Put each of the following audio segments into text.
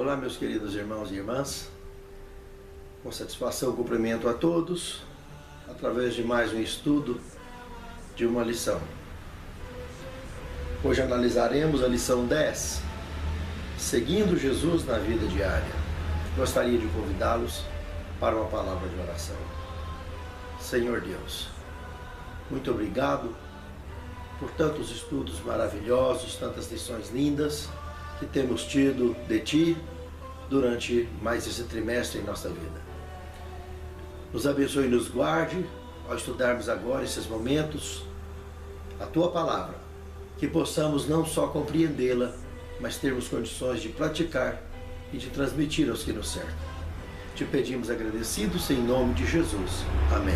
Olá, meus queridos irmãos e irmãs. Com satisfação cumprimento a todos através de mais um estudo de uma lição. Hoje analisaremos a lição 10, seguindo Jesus na vida diária. Gostaria de convidá-los para uma palavra de oração. Senhor Deus, muito obrigado por tantos estudos maravilhosos, tantas lições lindas que temos tido de Ti durante mais esse trimestre em nossa vida. Nos abençoe e nos guarde ao estudarmos agora esses momentos a Tua Palavra, que possamos não só compreendê-la, mas termos condições de praticar e de transmitir aos que nos cercam. Te pedimos agradecidos em nome de Jesus. Amém.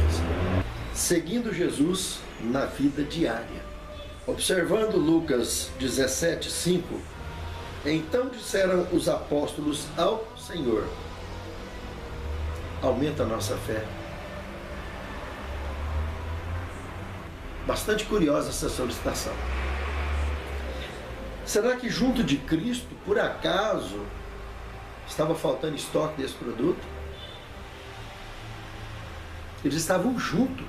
Seguindo Jesus na vida diária. Observando Lucas 17:5, então disseram os apóstolos ao Senhor: aumenta a nossa fé. Bastante curiosa essa solicitação. Será que junto de Cristo, por acaso, estava faltando estoque desse produto? Eles estavam juntos,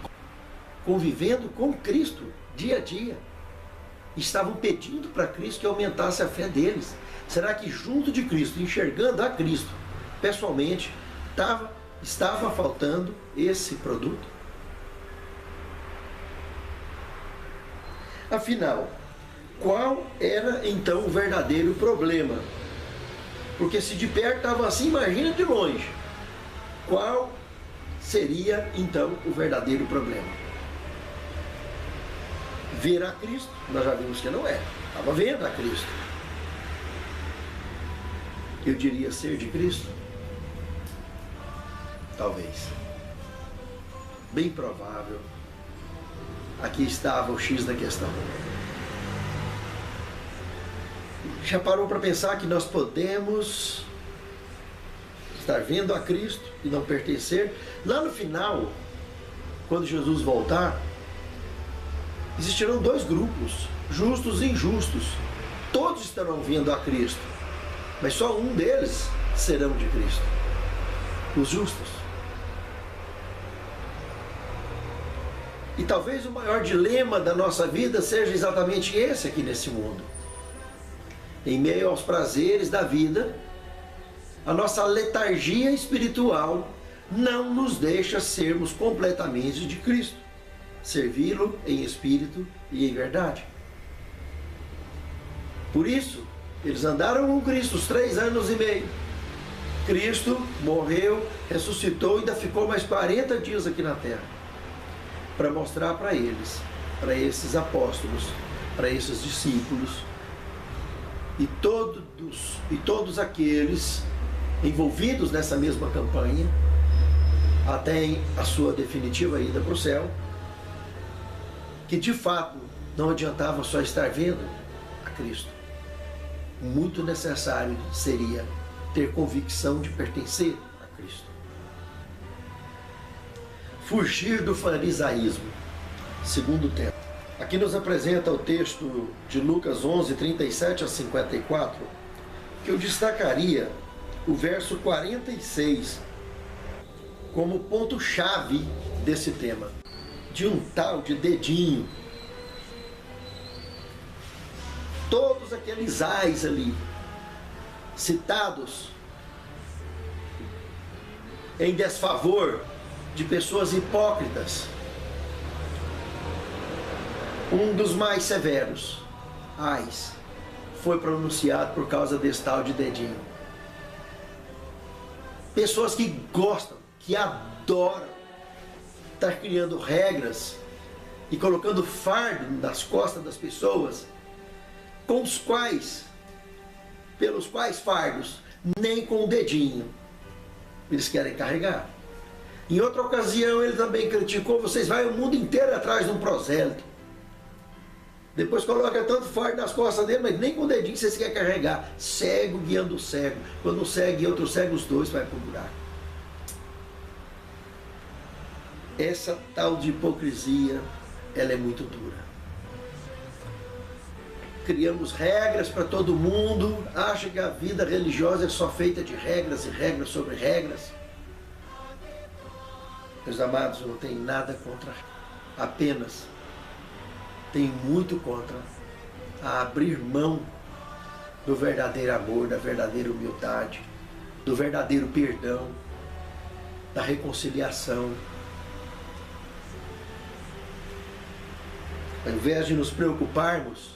convivendo com Cristo dia a dia. Estavam pedindo para Cristo que aumentasse a fé deles. Será que junto de Cristo, enxergando a Cristo pessoalmente, estava faltando esse produto? Afinal, qual era então o verdadeiro problema? Porque se de perto estava assim, imagina de longe. Qual seria então o verdadeiro problema? Ver a Cristo, nós já vimos que não é. Estava vendo a Cristo. Eu diria ser de Cristo? Talvez. Bem provável. Aqui estava o X da questão. Já parou para pensar que nós podemos estar vendo a Cristo e não pertencer? Lá no final, quando Jesus voltar, existirão dois grupos, justos e injustos. Todos estarão vendo a Cristo, mas só um deles serão de Cristo: os justos. E talvez o maior dilema da nossa vida seja exatamente esse aqui nesse mundo. Em meio aos prazeres da vida, a nossa letargia espiritual não nos deixa sermos completamente de Cristo, servi-lo em espírito e em verdade. Por isso, eles andaram com Cristo os 3 anos e meio. Cristo morreu, ressuscitou e ainda ficou mais 40 dias aqui na terra, para mostrar para eles, para esses apóstolos, para esses discípulos, e todos aqueles envolvidos nessa mesma campanha, até a sua definitiva ida para o céu, que de fato não adiantava só estar vendo a Cristo. Muito necessário seria ter convicção de pertencer a Cristo. Fugir do farisaísmo. Segundo tempo. Aqui nos apresenta o texto de Lucas 11, 37 a 54, que eu destacaria o verso 46 como ponto-chave desse tema, de um tal de dedinho. Todos aqueles ais ali, citados em desfavor de pessoas hipócritas, um dos mais severos ais foi pronunciado por causa desse tal de dedinho. Pessoas que gostam, que adoram estar criando regras e colocando fardo nas costas das pessoas, pelos quais fardos nem com o dedinho eles querem carregar. Em outra ocasião ele também criticou: vocês vão o mundo inteiro atrás de um prosélito, depois coloca tanto fardo nas costas dele, mas nem com o dedinho vocês querem carregar. Cego guiando o cego, quando um cego e outro cego, os dois vai para o buraco. Essa tal de hipocrisia, ela é muito dura. criamos regras para todo mundo, acha que a vida religiosa é só feita de regras e regras sobre regras. Meus amados, eu não tenho nada contra, apenas tenho muito contra a abrir mão do verdadeiro amor, da verdadeira humildade, do verdadeiro perdão, da reconciliação. Ao invés de nos preocuparmos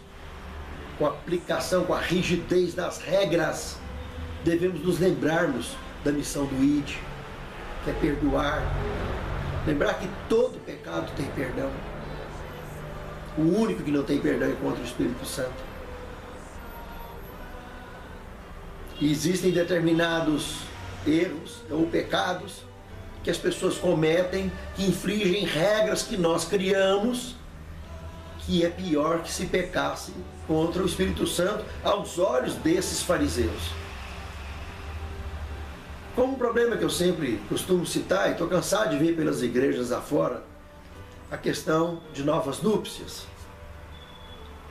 com a aplicação, com a rigidez das regras, devemos nos lembrarmos da missão do ID, que é perdoar. Lembrar que todo pecado tem perdão. O único que não tem perdão é contra o Espírito Santo. E existem determinados erros ou pecados que as pessoas cometem, que infringem regras que nós criamos, que é pior que se pecasse contra o Espírito Santo aos olhos desses fariseus. Como um problema que eu sempre costumo citar, e estou cansado de ver pelas igrejas afora, a questão de novas núpcias.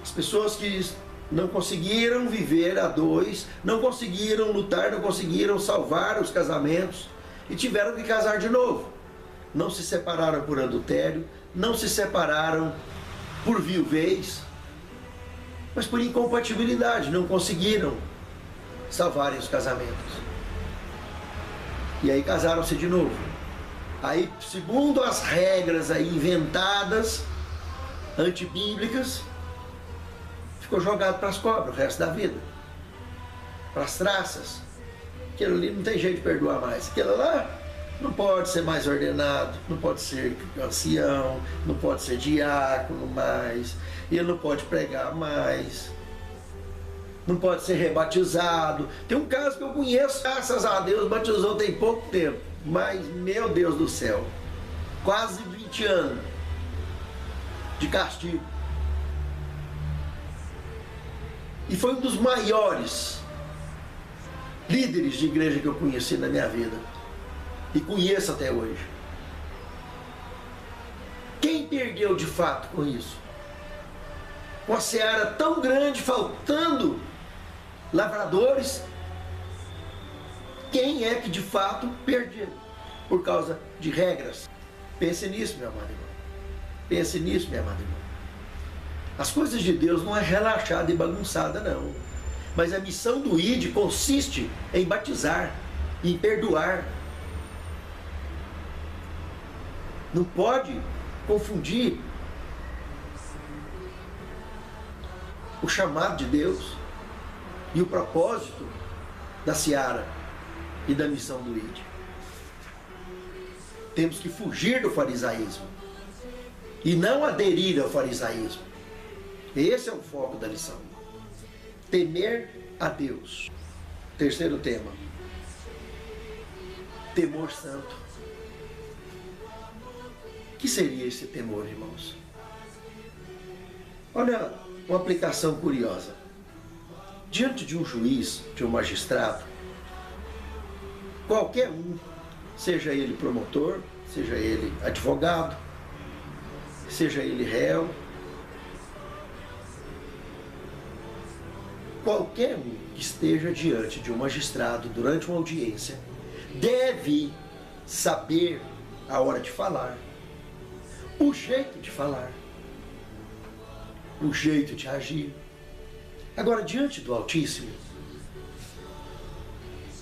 As pessoas que não conseguiram viver a dois, não conseguiram lutar, não conseguiram salvar os casamentos e tiveram que casar de novo. Não se separaram por adultério, não se separaram por viuvez, mas por incompatibilidade, não conseguiram salvarem os casamentos. E aí casaram-se de novo. Aí, segundo as regras aí inventadas, antibíblicas, ficou jogado para as cobras o resto da vida, para as traças. Aquilo ali não tem jeito de perdoar mais. Aquilo lá não pode ser mais ordenado, não pode ser ancião, não pode ser diácono mais, ele não pode pregar mais, não pode ser rebatizado. Tem um caso que eu conheço, graças a Deus, batizou tem pouco tempo, mas meu Deus do céu, quase 20 anos de castigo. E foi um dos maiores líderes de igreja que eu conheci na minha vida. E conheço até hoje. Quem perdeu de fato com isso? Com a seara tão grande, faltando lavradores, quem é que de fato perdeu? Por causa de regras. Pense nisso, meu amado irmão. Pense nisso, minha amada irmã. As coisas de Deus não é relaxada e bagunçada, não. Mas a missão do ID consiste em batizar, em perdoar. Não pode confundir o chamado de Deus e o propósito da seara e da missão do ID. Temos que fugir do farisaísmo e não aderir ao farisaísmo. Esse é o foco da lição. Temer a Deus. Terceiro tema. Temor santo. O que seria esse temor, irmãos? Olha uma aplicação curiosa. Diante de um juiz, de um magistrado, qualquer um, seja ele promotor, seja ele advogado, seja ele réu, qualquer um que esteja diante de um magistrado durante uma audiência deve saber a hora de falar, o jeito de falar, o jeito de agir. Agora, diante do Altíssimo,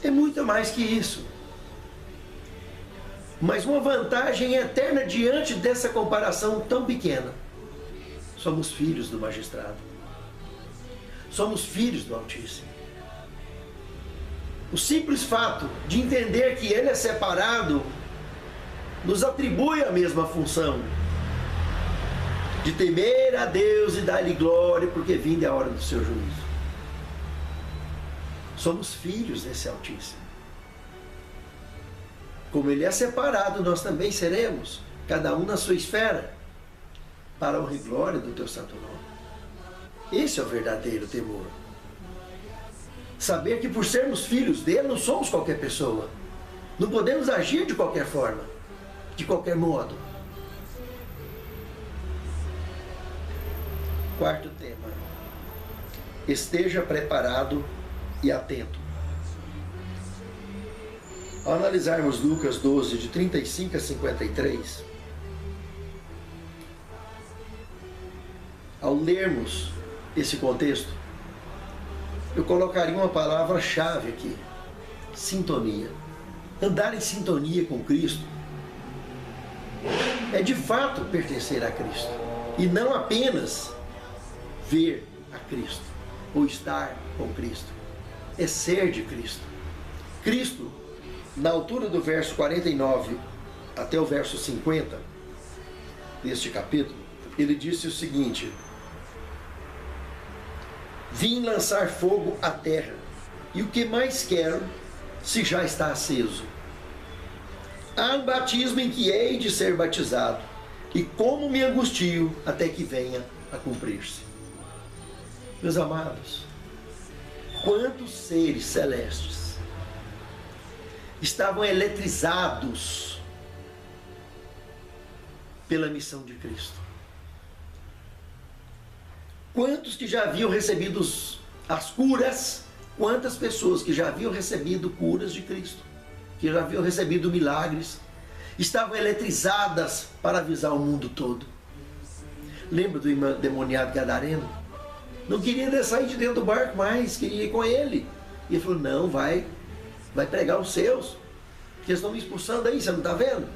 é muito mais que isso. Mas uma vantagem eterna diante dessa comparação tão pequena. Somos filhos do magistrado. Somos filhos do Altíssimo. O simples fato de entender que Ele é separado nos atribui a mesma função de temer a Deus e dar-lhe glória, porque vinda é a hora do seu juízo. Somos filhos desse Altíssimo. Como Ele é separado, nós também seremos, cada um na sua esfera, para a honra e glória do teu santo nome. Esse é o verdadeiro temor. Saber que por sermos filhos dele, não somos qualquer pessoa. Não podemos agir de qualquer forma, de qualquer modo. Quarto tema. esteja preparado e atento. Ao analisarmos Lucas 12, de 35 a 53, ao lermos esse contexto, eu colocaria uma palavra-chave aqui: sintonia. Andar em sintonia com Cristo é de fato pertencer a Cristo, e não apenas ver a Cristo ou estar com Cristo, é ser de Cristo. Cristo, na altura do verso 49 até o verso 50 deste capítulo, ele disse o seguinte: vim lançar fogo à terra, e o que mais quero se já está aceso? Há um batismo em que hei de ser batizado, e como me angustio até que venha a cumprir-se. Meus amados, quantos seres celestes estavam eletrizados pela missão de Cristo? Quantos que já haviam recebido as curas? Quantas pessoas que já haviam recebido curas de Cristo, que já haviam recebido milagres, estavam eletrizadas para avisar o mundo todo? Lembra do endemoniado gadareno? Não queria sair de dentro do barco mais, queria ir com ele. E ele falou: não, vai pregar os seus, que eles estão me expulsando aí, você não está vendo?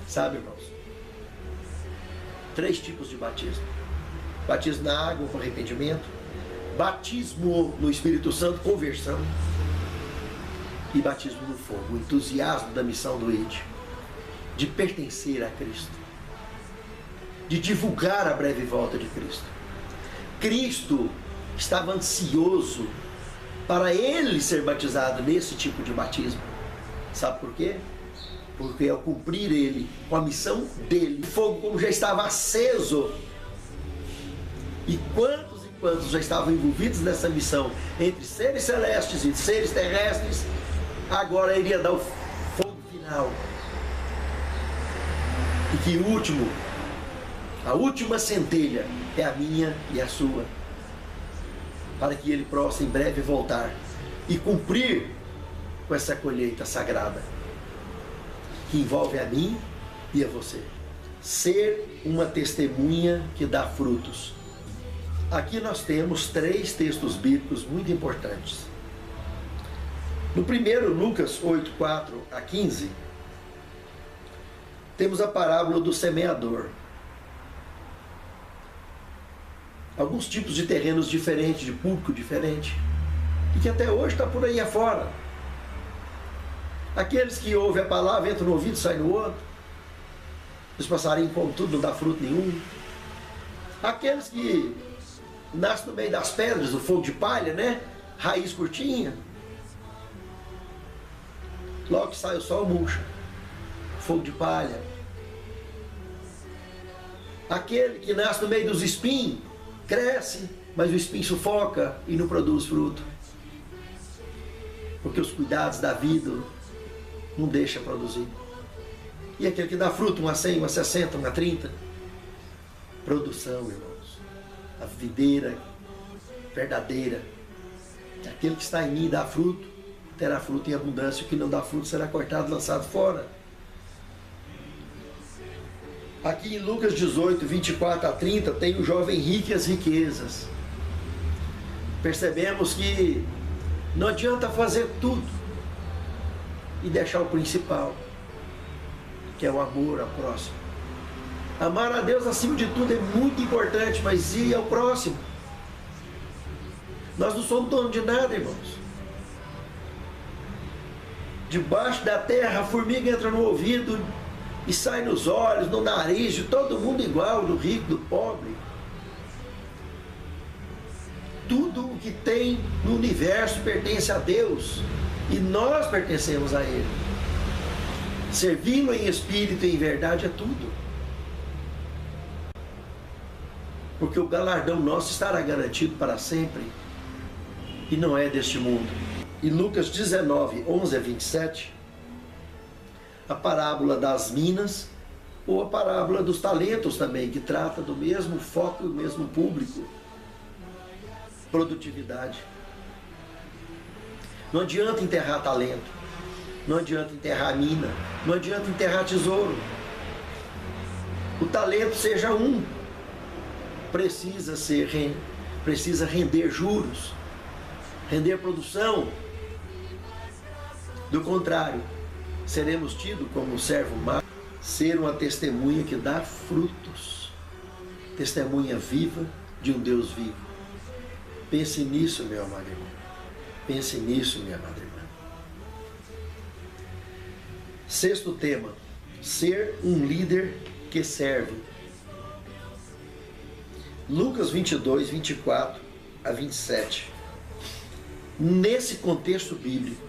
Sabe, irmãos? 3 tipos de batismo: batismo na água, com arrependimento; batismo no Espírito Santo, conversão; e batismo no fogo, o entusiasmo da missão do ID, de pertencer a Cristo, de divulgar a breve volta de Cristo. Cristo estava ansioso para ele ser batizado nesse tipo de batismo. Sabe por quê? Porque ao cumprir ele com a missão dele, o fogo como já estava aceso, e quantos já estavam envolvidos nessa missão, entre seres celestes e seres terrestres, agora iria dar o fogo final. E que a última centelha é a minha e a sua, para que ele possa em breve voltar e cumprir com essa colheita sagrada, que envolve a mim e a você. Ser uma testemunha que dá frutos. Aqui nós temos 3 textos bíblicos muito importantes. No primeiro, Lucas 8, 4 a 15, temos a parábola do semeador. Alguns tipos de terrenos diferentes, de público diferente, e que até hoje está por aí afora. Aqueles que ouvem a palavra, entram no ouvido e saem no outro. Os passarinhos comem tudo, não dá fruto nenhum. Aqueles que nascem no meio das pedras, o fogo de palha, né? Raiz curtinha. Logo que sai o sol, murcha. Fogo de palha. Aquele que nasce no meio dos espinhos, cresce, mas o espinho sufoca e não produz fruto. Porque os cuidados da vida não deixam produzir. E aquele que dá fruto, uma 100, uma 60, uma 30. Produção, irmãos. A videira verdadeira. Aquele que está em mim dá fruto, terá fruto em abundância. O que não dá fruto será cortado e lançado fora. Aqui em Lucas 18, 24 a 30, tem o jovem rico e as riquezas. Percebemos que não adianta fazer tudo e deixar o principal, que é o amor ao próximo. Amar a Deus acima de tudo é muito importante, mas e ao próximo? Nós não somos donos de nada, irmãos. Debaixo da terra, a formiga entra no ouvido e sai nos olhos, no nariz, de todo mundo igual, do rico, do pobre. Tudo o que tem no universo pertence a Deus, e nós pertencemos a Ele. Servi-lo em espírito e em verdade é tudo. Porque o galardão nosso estará garantido para sempre, e não é deste mundo. Em Lucas 19, 11 a 27, a parábola das minas, ou a parábola dos talentos também, que trata do mesmo foco e do mesmo público. produtividade. Não adianta enterrar talento, não adianta enterrar mina, não adianta enterrar tesouro. O talento, seja um, precisa render juros, render produção. Do contrário, seremos tidos como um servo mau, ser uma testemunha que dá frutos, testemunha viva de um Deus vivo. Pense nisso, meu amado irmão. Pense nisso, minha amada irmã. Sexto tema: ser um líder que serve. Lucas 22, 24 a 27. Nesse contexto bíblico,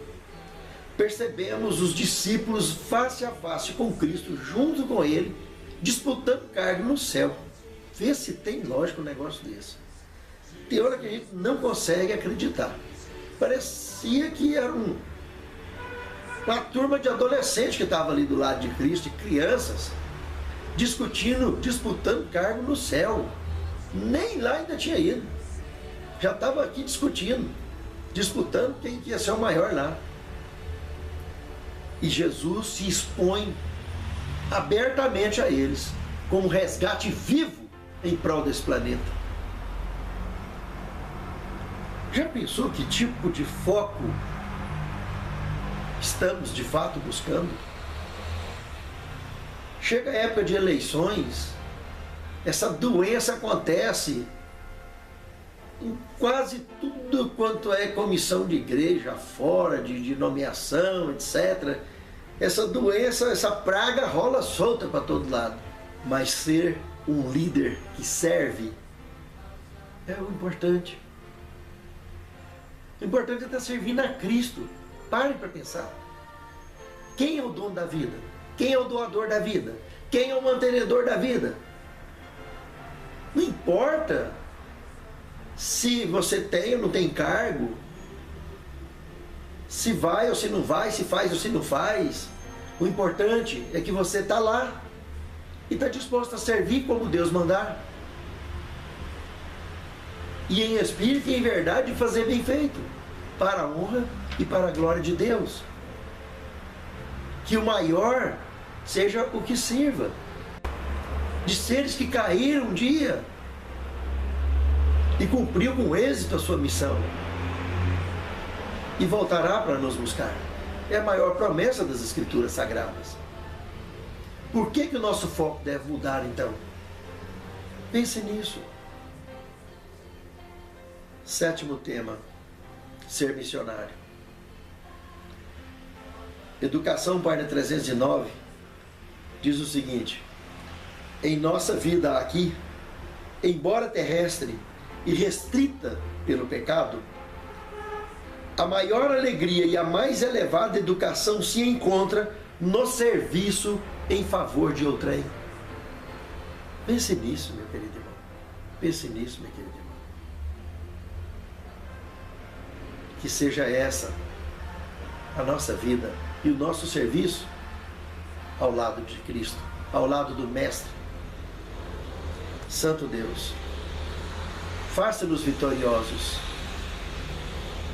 percebemos os discípulos face a face com Cristo, junto com Ele, disputando cargo no céu. Vê se tem lógica um negócio desse. Tem hora que a gente não consegue acreditar. Parecia que era uma turma de adolescentes que estava ali do lado de Cristo, de crianças, disputando cargo no céu. Nem lá ainda tinha ido. Já estava aqui disputando quem ia ser o maior lá. E Jesus se expõe abertamente a eles, como um resgate vivo em prol desse planeta. Já pensou que tipo de foco estamos de fato buscando? Chega a época de eleições, essa doença acontece em quase tudo quanto é comissão de igreja, fora, de nomeação, etc. Essa doença, essa praga rola solta para todo lado. Mas ser um líder que serve é o importante. O importante é estar servindo a Cristo. Parem para pensar. Quem é o dono da vida? Quem é o doador da vida? Quem é o mantenedor da vida? Não importa se você tem ou não tem cargo, se vai ou se não vai, se faz ou se não faz. O importante é que você está lá e está disposto a servir como Deus mandar. E em espírito e em verdade fazer bem feito, para a honra e para a glória de Deus. Que o maior seja o que sirva. De seres que caíram um dia e cumpriu com êxito a sua missão e voltará para nos buscar. É a maior promessa das Escrituras Sagradas. Por que o nosso foco deve mudar então? Pense nisso. Sétimo tema: ser missionário. Educação, página 309, diz o seguinte: em nossa vida aqui, embora terrestre e restrita pelo pecado, a maior alegria e a mais elevada educação se encontra no serviço em favor de outrem. Pense nisso, meu querido irmão. Pense nisso, meu querido irmão. Que seja essa a nossa vida e o nosso serviço ao lado de Cristo, ao lado do Mestre. Santo Deus, faça-nos vitoriosos.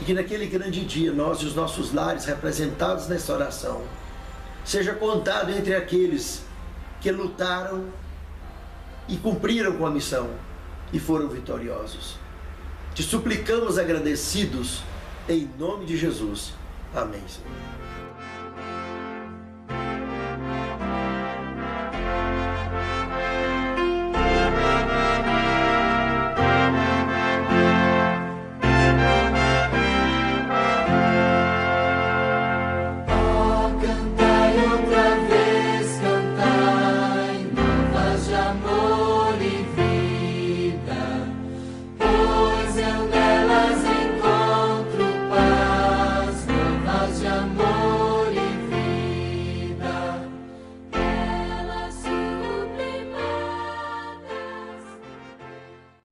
E que naquele grande dia, nós e os nossos lares representados nessa oração, seja contado entre aqueles que lutaram e cumpriram com a missão e foram vitoriosos. Te suplicamos agradecidos, em nome de Jesus. Amém, Senhor.